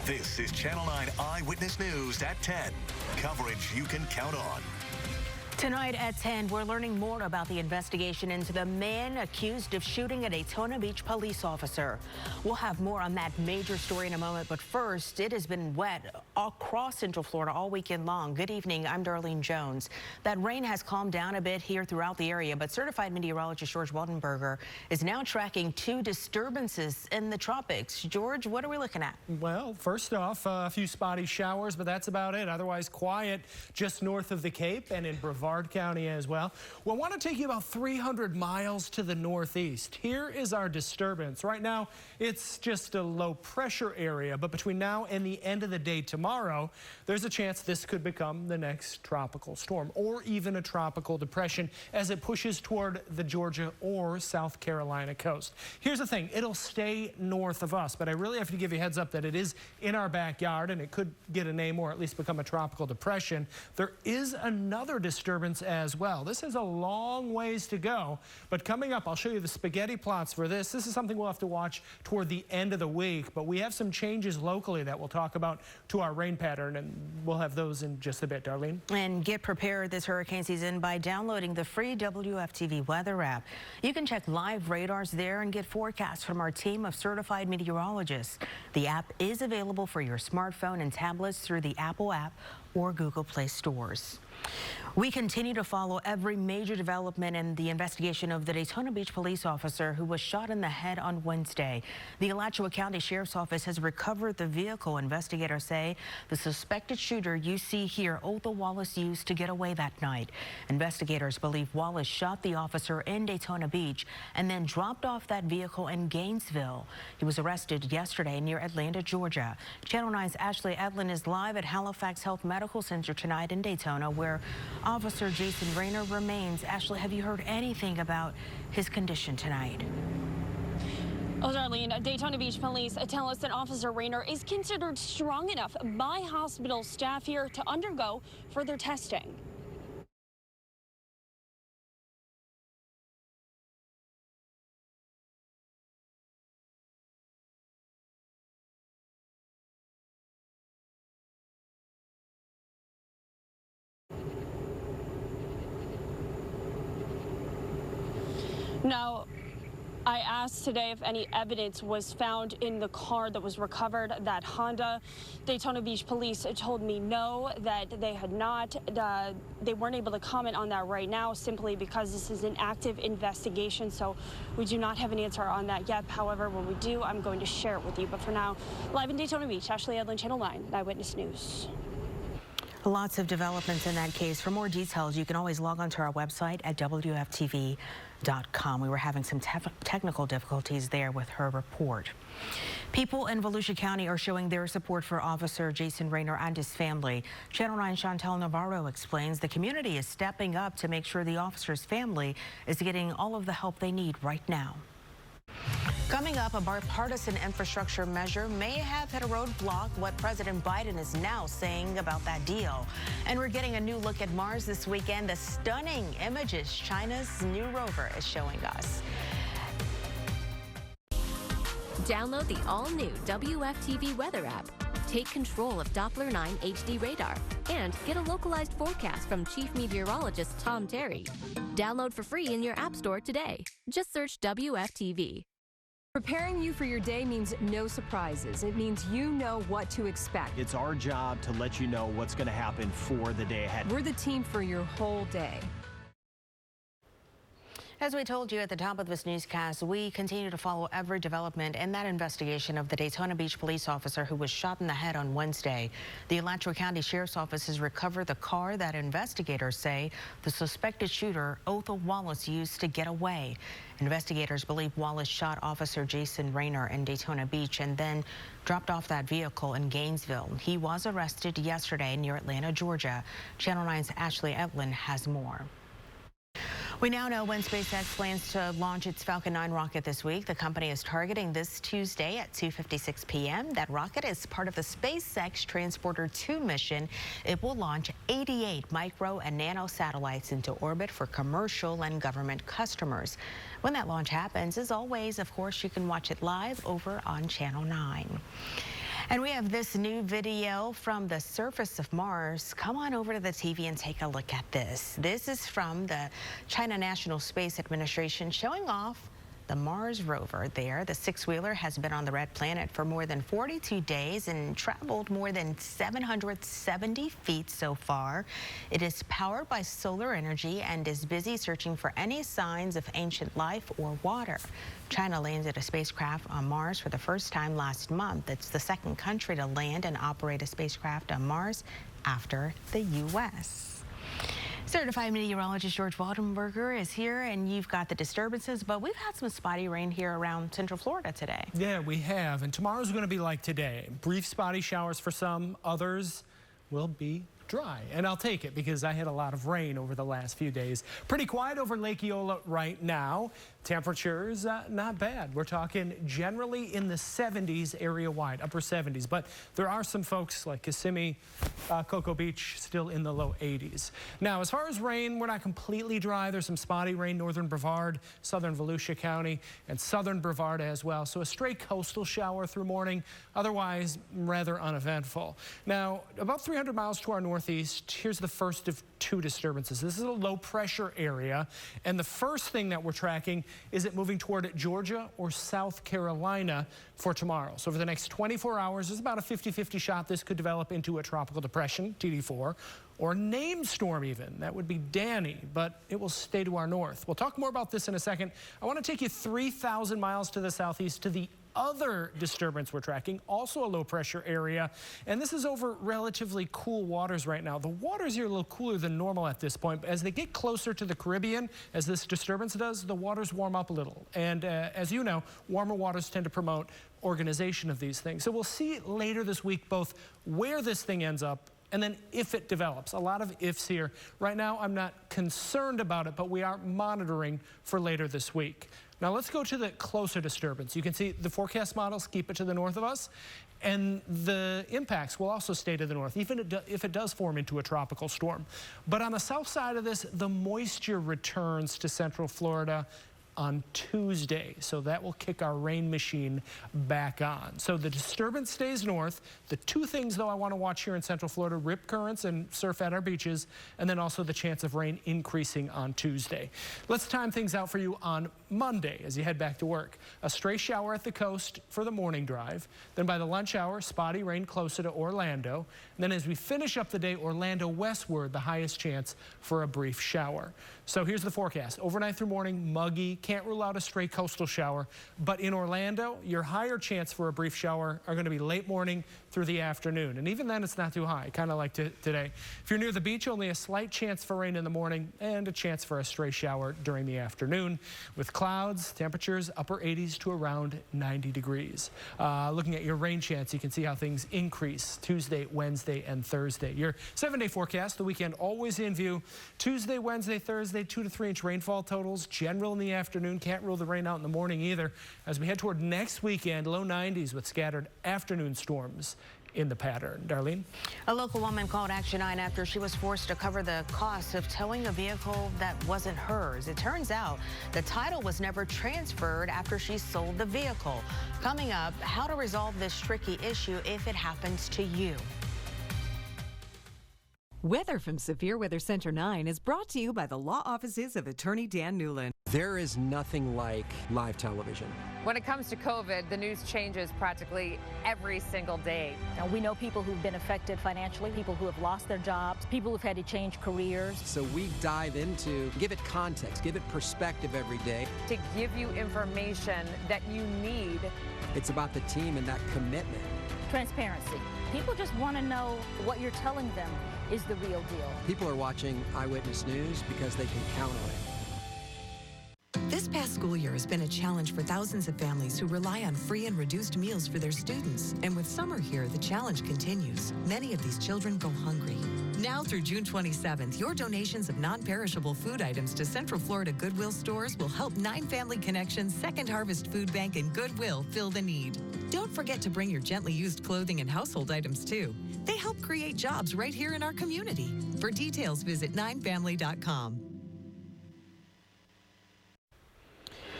This is Channel 9 Eyewitness News at 10. Coverage you can count on. Tonight at 10, we're learning more about the investigation into the man accused of shooting a Daytona Beach police officer. We'll have more on that major story in a moment, but first, it has been wet across Central Florida all weekend long. Good evening, I'm Darlene Jones. That rain has calmed down a bit here throughout the area, but certified meteorologist George Waldenberger is now tracking 2 disturbances in the tropics. George, what are we looking at? Well, first off, a few spotty showers, but that's about it. Otherwise quiet just north of the Cape and in Brevard County as well. We want to take you about 300 miles to the northeast. Here is our disturbance. Right now, it's just a low pressure area, but between now and the end of the day tomorrow, there's a chance this could become the next tropical storm or even a tropical depression as it pushes toward the Georgia or South Carolina coast. Here's the thing, it'll stay north of us, but I really have to give you a heads up that it is in our backyard and it could get a name or at least become a tropical depression. There is another disturbance as well. This is a long ways to go, but coming up, I'll show you the spaghetti plots for this. This is something we'll have to watch toward the end of the week, but we have some changes locally that we'll talk about to our rain pattern, and we'll have those in just a bit, Darlene. And get prepared this hurricane season by downloading the free WFTV weather app. You can check live radars there and get forecasts from our team of certified meteorologists. The app is available for your smartphone and tablets through the Apple app or Google Play stores. We continue to follow every major development in the investigation of the Daytona Beach police officer who was shot in the head on Wednesday. The Alachua County Sheriff's Office has recovered the vehicle. Investigators say the suspected shooter you see here, Otha Wallace, used to get away that night. Investigators believe Wallace shot the officer in Daytona Beach and then dropped off that vehicle in Gainesville. He was arrested yesterday near Atlanta, Georgia. Channel 9's Ashley Edlin is live at Halifax Health Medical Center tonight in Daytona, where Officer Jason Rayner remains. Ashley, have you heard anything about his condition tonight? Oh, Darlene, Daytona Beach police tell us that Officer Rayner is considered strong enough by hospital staff here to undergo further testing. Now, I asked today if any evidence was found in the car that was recovered, that Honda. Daytona Beach police told me no, that they had not. They weren't able to comment on that right now simply because this is an active investigation, so we do not have an answer on that yet. However, when we do, I'm going to share it with you. But for now, live in Daytona Beach, Ashley Edlin, Channel 9, Eyewitness News. Lots of developments in that case. For more details, you can always log on to our website at WFTV.com. We were having some technical difficulties there with her report. People in Volusia County are showing their support for Officer Jason Rayner and his family. Channel 9's Chantel Navarro explains the community is stepping up to make sure the officer's family is getting all of the help they need right now. Coming up, a bipartisan infrastructure measure may have hit a roadblock. What President Biden is now saying about that deal. And we're getting a new look at Mars this weekend. The stunning images China's new rover is showing us. Download the all-new WFTV weather app. Take control of Doppler 9 HD radar and get a localized forecast from Chief Meteorologist Tom Terry. Download for free in your app store today. Just search WFTV. Preparing you for your day means no surprises. It means you know what to expect. It's our job to let you know what's going to happen for the day ahead. We're the team for your whole day. As we told you at the top of this newscast, we continue to follow every development in that investigation of the Daytona Beach police officer who was shot in the head on Wednesday. The Alachua County Sheriff's Office has recovered the car that investigators say the suspected shooter, Otha Wallace, used to get away. Investigators believe Wallace shot Officer Jason Rayner in Daytona Beach and then dropped off that vehicle in Gainesville. He was arrested yesterday near Atlanta, Georgia. Channel 9's Ashley Edlin has more. We now know when SpaceX plans to launch its Falcon 9 rocket this week. The company is targeting this Tuesday at 2:56 p.m. That rocket is part of the SpaceX Transporter 2 mission. It will launch 88 micro and nano satellites into orbit for commercial and government customers. When that launch happens, as always, of course, you can watch it live over on Channel 9. And we have this new video from the surface of Mars. Come on over to the TV and take a look at this. This is from the China National Space Administration showing off the Mars rover there. The six-wheeler has been on the red planet for more than 42 days and traveled more than 770 feet so far. It is powered by solar energy and is busy searching for any signs of ancient life or water. China landed a spacecraft on Mars for the first time last month. It's the second country to land and operate a spacecraft on Mars after the U.S. Certified meteorologist George Waldenberger is here, and you've got the disturbances, but we've had some spotty rain here around Central Florida today. Yeah, we have, and tomorrow's going to be like today. Brief spotty showers for some, others will be dry, and I'll take it because I had a lot of rain over the last few days. Pretty quiet over Lake Eola right now. Temperatures not bad. We're talking generally in the 70s area-wide, upper 70s, but there are some folks like Kissimmee, Cocoa Beach still in the low 80s. Now, as far as rain, we're not completely dry. There's some spotty rain, northern Brevard, southern Volusia County, and southern Brevard as well. So a stray coastal shower through morning, otherwise rather uneventful. Now, about 300 miles to our northeast, here's the first of two disturbances. This is a low pressure area, and the first thing that we're tracking is it moving toward Georgia or South Carolina for tomorrow. So over the next 24 hours, there's about a 50-50 shot this could develop into a tropical depression, TD4, or a named storm even. That would be Danny, but it will stay to our north. We'll talk more about this in a second. I want to take you 3,000 miles to the southeast to the other disturbance we're tracking, also a low pressure area, and this is over relatively cool waters right now. The waters here are a little cooler than normal at this point, but as they get closer to the Caribbean, as this disturbance does, the waters warm up a little. And as you know, warmer waters tend to promote organization of these things. So we'll see later this week both where this thing ends up and then if it develops. A lot of ifs here. Right now, I'm not concerned about it, but we are monitoring for later this week. Now let's go to the closer disturbance. You can see the forecast models keep it to the north of us, and the impacts will also stay to the north, even if it does form into a tropical storm. But on the south side of this, the moisture returns to Central Florida on Tuesday, so that will kick our rain machine back on. So the disturbance stays north. The two things, though, I want to watch here in Central Florida: rip currents and surf at our beaches, and then also the chance of rain increasing on Tuesday. Let's time things out for you on Monday as you head back to work. A stray shower at the coast for the morning drive. Then by the lunch hour, spotty rain closer to Orlando. And then as we finish up the day, Orlando westward, the highest chance for a brief shower. So here's the forecast. Overnight through morning, muggy. Can't rule out a stray coastal shower. But in Orlando, your higher chance for a brief shower are going to be late morning through the afternoon. And even then, it's not too high, kind of like today. If you're near the beach, only a slight chance for rain in the morning and a chance for a stray shower during the afternoon. With clouds, temperatures upper 80s to around 90 degrees. Looking at your rain chance, you can see how things increase Tuesday, Wednesday, and Thursday. Your 7-day forecast, the weekend always in view. Tuesday, Wednesday, Thursday, 2 to 3 inch rainfall totals. General in the afternoon. Can't rule the rain out in the morning either. As we head toward next weekend, low 90s with scattered afternoon storms in the pattern. Darlene? A local woman called Action 9 after she was forced to cover the cost of towing a vehicle that wasn't hers. It turns out the title was never transferred after she sold the vehicle. Coming up, how to resolve this tricky issue if it happens to you. Weather from Severe Weather Center 9 is brought to you by the law offices of Attorney Dan Newland. There is nothing like live television. When it comes to COVID, the news changes practically every single day. Now, we know people who've been affected financially, people who have lost their jobs, people who've had to change careers. So we dive into, give it context, give it perspective every day. To give you information that you need. It's about the team and that commitment. Transparency. People just want to know what you're telling them is the real deal. People are watching Eyewitness News because they can count on it. This past school year has been a challenge for thousands of families who rely on free and reduced meals for their students. And with summer here, the challenge continues. Many of these children go hungry. Now through June 27th, your donations of non-perishable food items to Central Florida Goodwill stores will help 9 Family Connections, Second Harvest Food Bank, and Goodwill fill the need. Don't forget to bring your gently used clothing and household items too. They help create jobs right here in our community. For details, visit 9family.com.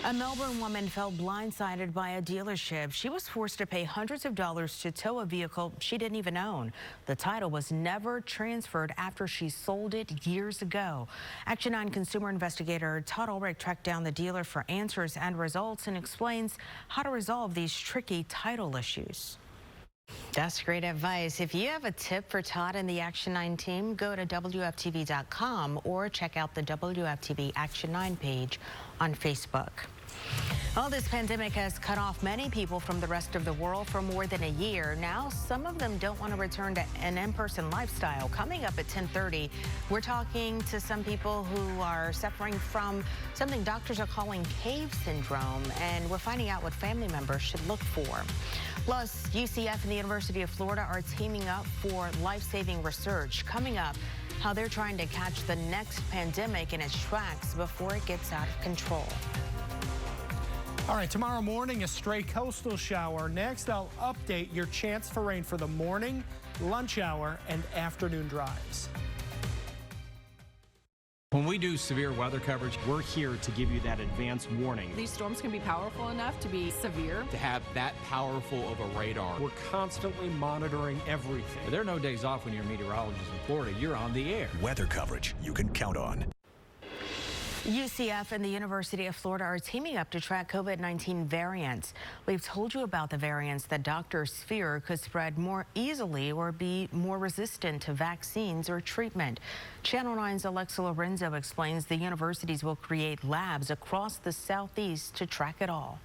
A Melbourne woman felt blindsided by a dealership. She was forced to pay hundreds of dollars to tow a vehicle she didn't even own. The title was never transferred after she sold it years ago. Action 9 consumer investigator Todd Ulrich tracked down the dealer for answers and results and explains how to resolve these tricky title issues. That's great advice. If you have a tip for Todd and the Action 9 team, go to WFTV.com or check out the WFTV Action 9 page on Facebook. Well, this pandemic has cut off many people from the rest of the world for more than a year. Now, some of them don't want to return to an in-person lifestyle. Coming up at 10:30, we're talking to some people who are suffering from something doctors are calling cave syndrome, and we're finding out what family members should look for. Plus, UCF and the University of Florida are teaming up for life-saving research. Coming up, how they're trying to catch the next pandemic in its tracks before it gets out of control. All right, tomorrow morning, a stray coastal shower. Next, I'll update your chance for rain for the morning, lunch hour, and afternoon drives. When we do severe weather coverage, we're here to give you that advance warning. These storms can be powerful enough to be severe. To have that powerful of a radar. We're constantly monitoring everything. There are no days off when you're a meteorologist in Florida. You're on the air. Weather coverage you can count on. UCF and the University of Florida are teaming up to track COVID-19 variants. We've told you about the variants that doctors fear could spread more easily or be more resistant to vaccines or treatment. Channel 9's Alexa Lorenzo explains the universities will create labs across the Southeast to track it all.